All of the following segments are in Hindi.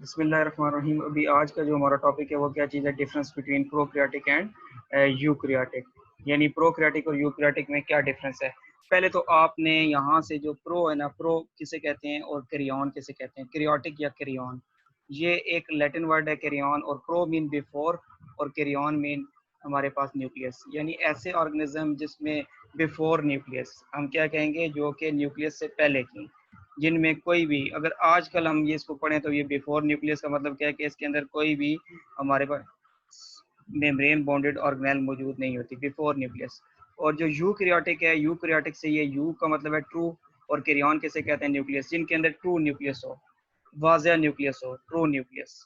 बिस्मिल्लाहिर्रहमानिर्रहीम। अभी आज का जो हमारा टॉपिक है वो क्या चीज़ है, डिफरेंस बिटवीन प्रोक्रियाटिक एंड यूक्रियाटिक, यानी प्रोक्रियाटिक और यूक्रियाटिक में क्या डिफरेंस है। पहले तो आपने यहाँ से जो प्रो है ना, प्रो किसे कहते हैं और कैरियन किसे कहते हैं, कैरियोटिक या कैरियन, ये एक लैटिन वर्ड है कैरियन, और प्रो मीन बिफोर और कैरियन मीन हमारे पास न्यूक्लियस, यानी ऐसे ऑर्गेनिज्म जिसमें बिफोर न्यूक्लियस हम क्या कहेंगे, जो कि न्यूक्लियस से पहले की, जिनमें कोई भी, अगर आजकल हम ये इसको पढ़ें तो ये बिफोर न्यूक्लियस का मतलब क्या है कि इसके अंदर कोई भी हमारे पास मेम्ब्रेन बॉन्डेड ऑर्गेनेल मौजूद नहीं होती बिफोर न्यूक्लियस। और जो यूकैरियोटिक है, यूकैरियोटिक से ये यू का मतलब है ट्रू, और कैरियन किसे कहते हैं, न्यूक्लियस, जिनके अंदर ट्रू न्यूक्लियस हो, वाज़िया न्यूक्लियस हो, ट्रू न्यूक्लियस।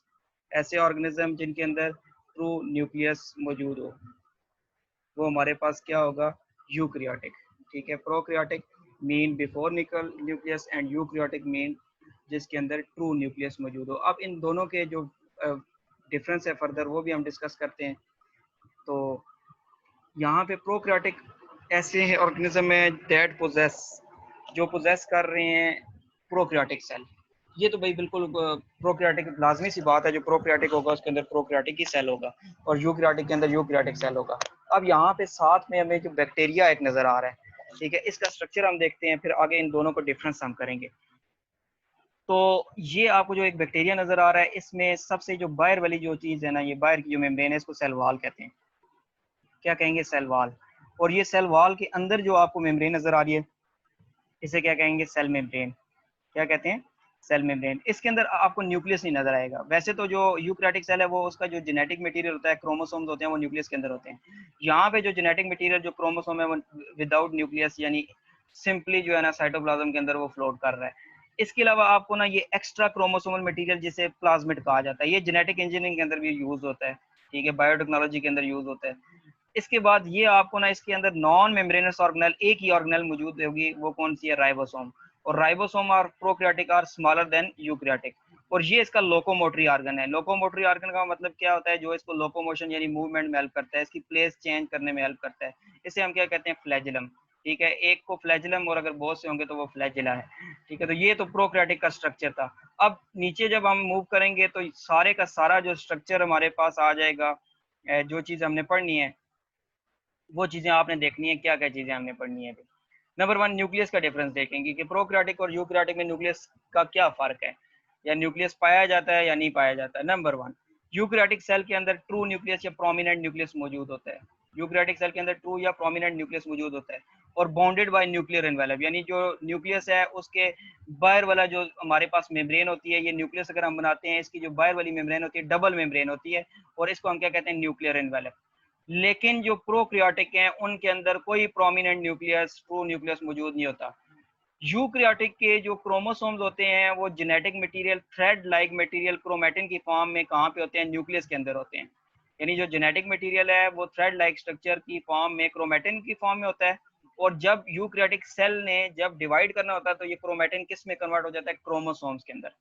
ऐसे ऑर्गेनिज्म जिनके अंदर ट्रू न्यूक्लियस मौजूद हो वो हमारे पास क्या होगा, यूकैरियोटिक। ठीक है, प्रोकैरियोटिक मीन बिफोर निकल न्यूक्लियस एंड यूकैरियोटिक मीन जिसके अंदर ट्रू न्यूक्लियस मौजूद हो। अब इन दोनों के जो डिफरेंस है फर्दर वो भी हम डिस्कस करते हैं। तो यहाँ पे प्रोकैरियोटिक ऐसे ऑर्गेनिज्म है दैट पोजेस, जो पोजेस कर रहे हैं प्रोकैरियोटिक सेल। ये तो भाई बिल्कुल प्रोकैरियोटिक लाजमी सी बात है, जो प्रोकैरियोटिक होगा उसके अंदर प्रोकैरियोटिक ही सेल होगा और यूकैरियोटिक के अंदर यूकैरियोटिक सेल होगा। अब यहाँ पे साथ में हमें जो बैक्टीरिया एक नज़र आ रहा है, ठीक है, इसका स्ट्रक्चर हम देखते हैं, फिर आगे इन दोनों को डिफरेंस हम करेंगे। तो ये आपको जो एक बैक्टीरिया नज़र आ रहा है, इसमें सबसे जो बाहर वाली जो चीज़ है ना, ये बाहर की जो मेम्ब्रेन है, इसको सेल वॉल कहते हैं। क्या कहेंगे, सेल वॉल। और ये सेल वॉल के अंदर जो आपको मेम्ब्रेन नज़र आ रही है, इसे क्या कहेंगे, सेल मेम्ब्रेन। क्या कहते हैं, सेल मेम्ब्रेन। इसके अंदर आपको न्यूक्लियस नहीं नजर आएगा। वैसे तो जो यूकैरियोटिक सेल है वो उसका जो जेनेटिक मटेरियल होता है, क्रोमोसोम्स होते हैं, वो न्यूक्लियस के अंदर होते हैं। यहाँ पे जो जेनेटिक मटेरियल जो क्रोमोसोम है वो विदाउट न्यूक्लियस, यानी सिंपली जो है ना साइटोप्लाज्म के अंदर वो फ्लोट कर रहा है। इसके अलावा आपको ना ये एक्स्ट्रा क्रोमोसोमल मटेरियल जिसे प्लाज्मिड कहा जाता है, ये जेनेटिक इंजीनियरिंग के अंदर भी यूज होता है, ठीक है, बायोटेक्नोलॉजी के अंदर यूज होता है। इसके बाद ये आपको ना इसके अंदर नॉन मेम्ब्रेनस ऑर्गेनेल, एक ही ऑर्गेनेल मौजूद होगी, वो कौन सी है, राइबोसोम। और राइबोसोम और prokaryotic are smaller than eukaryotic. और ये इसका लोकोमोटरी ऑर्गन है। लोकोमोटरी ऑर्गन का मतलब क्या होता है, जो इसको लोकोमोशन यानी मूवमेंट में हेल्प करता है, इसकी प्लेस चेंज करने में हेल्प करता है। इसे हम क्या कहते हैं, फ्लैजिलम। ठीक है, एक को फ्लैजिलम, और अगर बहुत से होंगे तो वो फ्लैजिला है। ठीक है, तो ये तो प्रोकैरियोटिक का स्ट्रक्चर था। अब नीचे जब हम मूव करेंगे तो सारे का सारा जो स्ट्रक्चर हमारे पास आ जाएगा। जो चीज़ हमने पढ़नी है वो चीज़ें आपने देखनी है, क्या क्या चीज़ें हमने पढ़नी है। नंबर वन, न्यूक्लियस का डिफरेंस देखेंगे कि प्रोकैरियोटिक और यूकैरियोटिक में न्यूक्लियस का क्या फ़र्क है, या न्यूक्लियस पाया जाता है या नहीं पाया जाता है। नंबर वन, यूकैरियोटिक सेल के अंदर ट्रू न्यूक्लियस या प्रोमिनेंट न्यूक्लियस मौजूद होता है। यूकैरियोटिक सेल के अंदर ट्रू या प्रोमिनेंट न्यूक्लियस मौजूद होता है, और बाउंडेड बाय न्यूक्लियर एनवेलप, यानी जो न्यूक्लियस है उसके बाहर वाला जो हमारे पास मेम्ब्रेन होती है, ये न्यूक्लियस अगर हम बनाते हैं, इसकी जो बाहर वाली मेम्ब्रेन होती है डबल मेम्ब्रेन होती है, और इसको हम क्या कहते हैं, न्यूक्लियर एनवेलप। लेकिन जो प्रोकैरियोटिक हैं उनके अंदर कोई प्रोमिनेंट न्यूक्लियस, ट्रू न्यूक्लियस मौजूद नहीं होता। यूकैरियोटिक के जो क्रोमोसोम्स होते हैं वो genetic material, thread like material chromatin की फॉर्म में कहाँ पे होते हैं, न्यूक्लियस के अंदर होते हैं। यानी जो जेनेटिक मटेरियल है वो थ्रेड लाइक स्ट्रक्चर की फॉर्म में, क्रोमैटिन की फॉर्म में होता है। और जब यूकैरियोटिक सेल ने जब डिवाइड करना होता है तो ये क्रोमैटिन किस में कन्वर्ट हो जाता है, क्रोमोसोम्स के अंदर।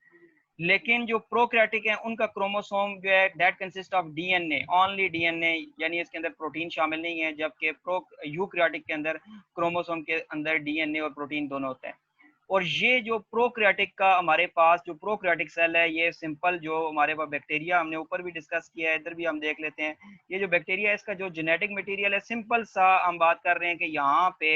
लेकिन जो प्रोकैरियोटिक है उनका क्रोमोसोम जो है that consist of DNA, only DNA, यानी इसके अंदर प्रोटीन शामिल नहीं है, जबकि प्रो यूकैरियोटिक के अंदर क्रोमोसोम के अंदर डीएनए और प्रोटीन दोनों होते हैं। और ये जो प्रोकैरियोटिक का हमारे पास जो प्रोकैरियोटिक सेल है, ये सिंपल जो हमारे पास बैक्टीरिया हमने ऊपर भी डिस्कस किया है, इधर भी हम देख लेते हैं। ये जो बैक्टीरिया है इसका जो जेनेटिक मटेरियल है, सिंपल सा हम बात कर रहे हैं कि यहाँ पे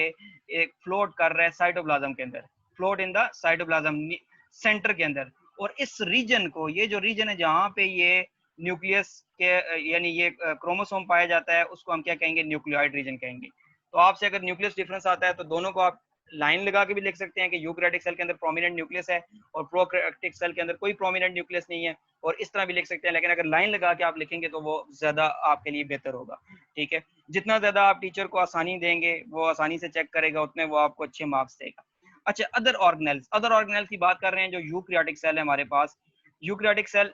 एक फ्लोट कर रहा है साइटोप्लाज्म के अंदर, float in the cytoplasm centre के अंदर। और इस रीजन को, ये जो रीजन है जहाँ पे ये न्यूक्लियस के यानी ये क्रोमोसोम पाया जाता है, उसको हम क्या कहेंगे, न्यूक्लियोइड रीजन कहेंगे। तो आपसे अगर न्यूक्लियस डिफरेंस आता है तो दोनों को आप लाइन लगा के भी लिख सकते हैं कि यूकैरियोटिक सेल के अंदर प्रोमिनेंट न्यूक्लियस है और प्रोकैरियोटिक सेल के अंदर कोई प्रोमिनेंट न्यूक्लियस नहीं है, और इस तरह भी लिख सकते हैं। लेकिन अगर लाइन लगा के आप लिखेंगे तो वो ज्यादा आपके लिए बेहतर होगा। ठीक है, जितना ज्यादा आप टीचर को आसानी देंगे, वो आसानी से चेक करेगा, उतने वो आपको अच्छे मार्क्स देगा। अच्छा, अदर ऑर्गेनेल्स, अदर ऑर्गेनेल्स की बात कर रहे हैं। जो यूकैरियोटिक सेल है हमारे पास, यूकैरियोटिक सेल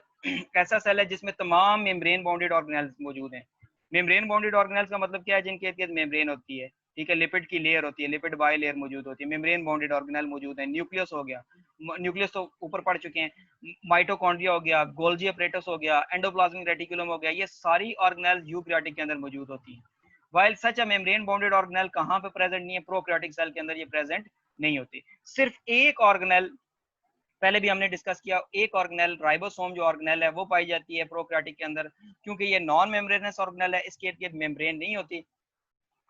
ऐसा सेल है जिसमें तमाम मेम्ब्रेन बाउंडेड ऑर्गेनेल्स मौजूद हैं। मेम्ब्रेन बाउंडेड ऑर्गेनेल्स का मतलब क्या है, जिनके इर्द गिर्द मेम्ब्रेन होती है। ठीक है, लिपिड की लेयर होती है, लिपिड बाई लेयर मौजूद होती है, मेम्ब्रेन बाउंडेड ऑर्गेनेल मौजूद है। न्यूक्लियस हो गया, न्यूक्लियस तो ऊपर पढ़ चुके हैं, माइटोकॉन्ड्रिया हो गया, गोल्जी अपरेटस हो गया, एंडोप्लाज्मिक रेटिकुलम हो गया, ये सारी ऑर्गेनेल यूकैरियोटिक के अंदर मौजूद होती है। While such a membrane bounded organelle कहाँ पे प्रेजेंट नहीं है, प्रोकैरियोटिक सेल के अंदर ये प्रेजेंट नहीं होती। सिर्फ एक ऑर्गेनेल पहले भी हमने डिस्कस किया, एक ऑर्गेनेल राइबोसोम जो ऑर्गेनेल है वो पाई जाती है प्रोकैरियोटिक के अंदर, क्योंकि ये नॉन मेम्ब्रेनस ऑर्गेनेल है, इसके इर्द गिर्द मेम्ब्रेन नहीं होती।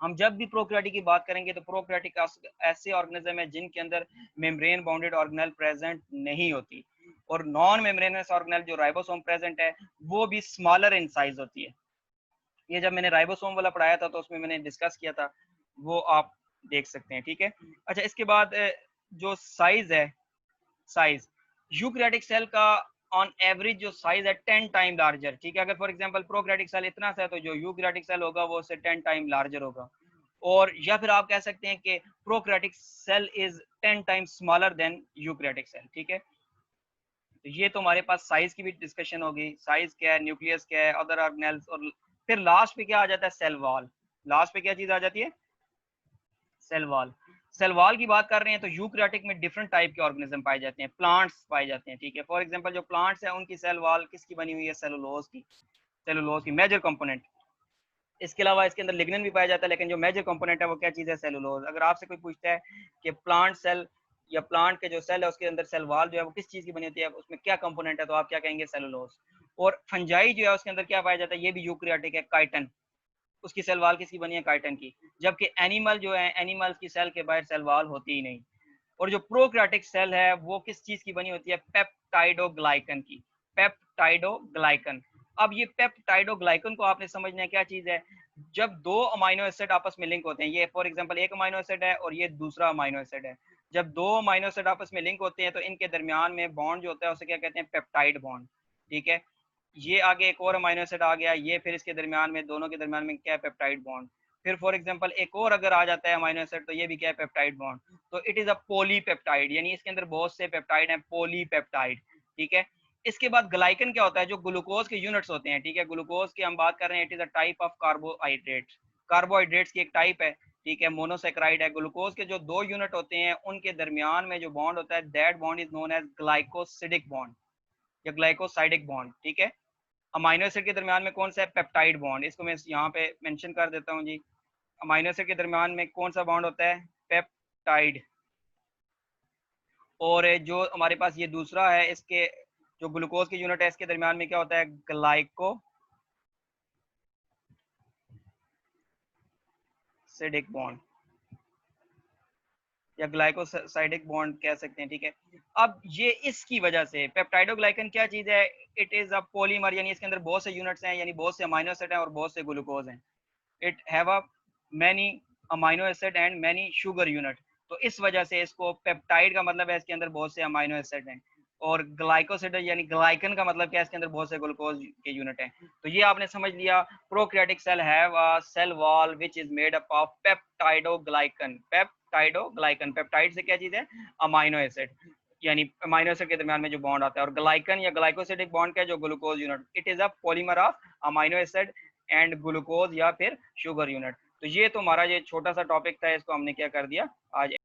हम जब भी प्रोकैरियोटिक की बात करेंगे तो प्रोकैरियोटिक ऐसे ऑर्गेनिज्म है जिनके अंदर मेम्ब्रेन बाउंडेड ऑर्गेनेल प्रेजेंट नहीं होती, और नॉन मेम्ब्रेनस ऑर्गेनेल जो राइबोसोम प्रेजेंट है वो भी स्मॉलर इन साइज होती है। ये जब मैंने राइबोसोम वाला पढ़ाया था तो उसमें मैंने डिस्कस किया था, वो आप देख सकते हैं, ठीक है। अच्छा, इसके बाद जो साइज है, साइज यूकैरियोटिक सेल का ऑन एवरेज जो साइज है 10 टाइम लार्जर, ठीक है। अगर फॉर एग्जांपल प्रोकैरियोटिक सेल इतना सा है तो जो यूकैरियोटिक सेल होगा वो उससे 10 टाइम लार्जर होगा। और या फिर आप कह सकते हैं कि prokaryotic cell is 10 times smaller than eukaryotic cell, ठीक है। तो ये तो हमारे पास साइज की भी डिस्कशन होगी, साइज क्या है, न्यूक्लियस क्या है, अदर ऑर्गेनेल्स, और फिर लास्ट पे क्या आ जाता है, सेल वॉल। लास्ट पे क्या चीज आ जाती है, सेल वॉल। सेल वॉल की बात कर रहे हैं तो यूकैरियोटिक में डिफरेंट टाइप के ऑर्गेनिज्म पाए जाते हैं, प्लांट्स पाए जाते हैं, ठीक है। फॉर एग्जांपल जो प्लांट्स हैं उनकी सेल वॉल किसकी बनी हुई है, सेलुलोज की, सेलुलोज की मेजर कंपोनेंट। इसके अलावा इसके अंदर लिग्निन भी पाया जाता है, लेकिन जो मेजर कंपोनेंट है वो क्या चीज़ है, सेलुलोज। अगर आपसे कोई पूछता है कि प्लांट सेल या प्लांट के जो सेल है उसके अंदर सेल वॉल जो है वो किस चीज़ की बनी होती है, उसमें क्या कंपोनेंट है, तो आप क्या कहेंगे, सेलुलोज। और फंजाई जो है उसके अंदर क्या पाया जाता है, ये भी यूकैरियोटिक है, काइटन। उसकी सेल वॉल किसकी बनी है, काइटन की। जबकि एनिमल जो है, एनिमल्स की सेल के बाहर सेल वॉल होती ही नहीं। और जो प्रोकैरियोटिक सेल है वो किस चीज की बनी होती है, पेप्टाइडोग्लाइकन की, पेप्टाइडोग्लाइकन। अब ये पेप्टाइडोग्लाइकन को आपने समझना है क्या चीज है, जब दो अमाइनो एसिड आपस में लिंक होते हैं, ये फॉर एग्जांपल एक अमाइनो एसिड है और ये दूसरा अमाइनो एसिड है, जब दो अमाइनो एसिड आपस में लिंक होते हैं तो इनके दरमियान में बॉन्ड जो होता है उसे क्या कहते हैं, पेप्टाइड बॉन्ड, ठीक है। ये आगे एक और अमाइनो एसिड आ गया, ये फिर इसके दरमियान में, दोनों के दरमियान में क्या है, पेप्टाइड बॉन्ड। फिर फॉर एग्जांपल एक और अगर आ जाता है अमाइनो एसिड तो ये भी क्या है, पेप्टाइड बॉन्ड। तो इट इज अ पॉलीपेप्टाइड, यानी इसके अंदर बहुत से पेप्टाइड हैं, पॉलीपेप्टाइड, ठीक है। इसके बाद ग्लाइकन क्या होता है, जो ग्लूकोज के यूनिट्स होते हैं, ठीक है। ग्लूकोज की हम बात कर रहे हैं, it is a type of carbohydrate, carbohydrates की एक टाइप है, ठीक है, मोनोसेक्राइड है। ग्लूकोज के जो दो यूनिट होते हैं उनके दरमियान में जो बॉन्ड होता है, that bond is known as glycosidic bond या ग्लाइकोसाइडिक बॉन्ड, ठीक है। अमाइनो एसिड के दरमियान में कौन सा है, पेप्टाइड बॉन्ड, इसको मैं यहाँ पे मेंशन कर देता हूँ जी। अमाइनो एसिड के दरमियान में कौन सा बॉन्ड होता है, पेप्टाइड। और जो हमारे पास ये दूसरा है, इसके जो ग्लूकोज की यूनिट है इसके दरमियान में क्या होता है, ग्लाइकोसिडिक बॉन्ड या ग्लाइकोसाइडिक बॉन्ड कह सकते हैं, ठीक है। अब ये इसकी वजह से पेप्टाइडोग्लाइकन क्या चीज है, इट इज अ पॉलीमर, यानी इसके अंदर बहुत से यूनिट्स हैं, यानी बहुत से अमाइनो एसिड हैं और बहुत से ग्लूकोज हैं। It have a many amino acid and many sugar unit. तो इस वजह से इसको पेप्टाइड का मतलब है इसके अंदर बहुत से अमाइनो एसिड हैं, और ग्लाइकोसिड यानी ग्लाइकन का मतलब क्या है, इसके अंदर बहुत से ग्लूकोज के यूनिट हैं। तो ये आपने समझ लिया, prokaryotic cell have a cell wall which is made up of peptidoglycan. Peptidoglycan, peptide से क्या चीज है, अमाइनो एसिड, यानी अमाइनो एसिड के दरमियान में जो बॉन्ड आता है। और ग्लाइकन या ग्लाइकोसिडिक बॉन्ड का जो glucose unit, it is a polymer of amino acid and glucose या फिर शुगर यूनिट। तो ये तो हमारा ये छोटा सा टॉपिक था, इसको हमने क्या कर दिया, आज